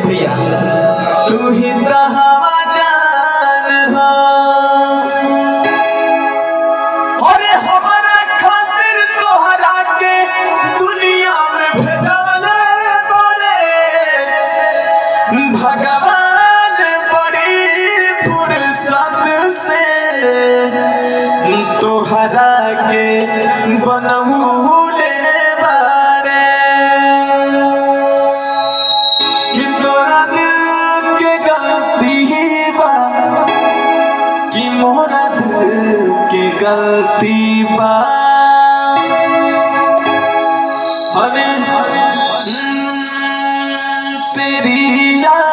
भैया तू ही तो हवा जान हो और हमारा खातिर तोहरा के दुनिया में भेजवले बड़े भगवान बड़ी फुर्सत से तोहरा के बनौले बारे कि तोरा दिल के गलती बा कि मोरा दिल के गलती बा अरे तेरी याद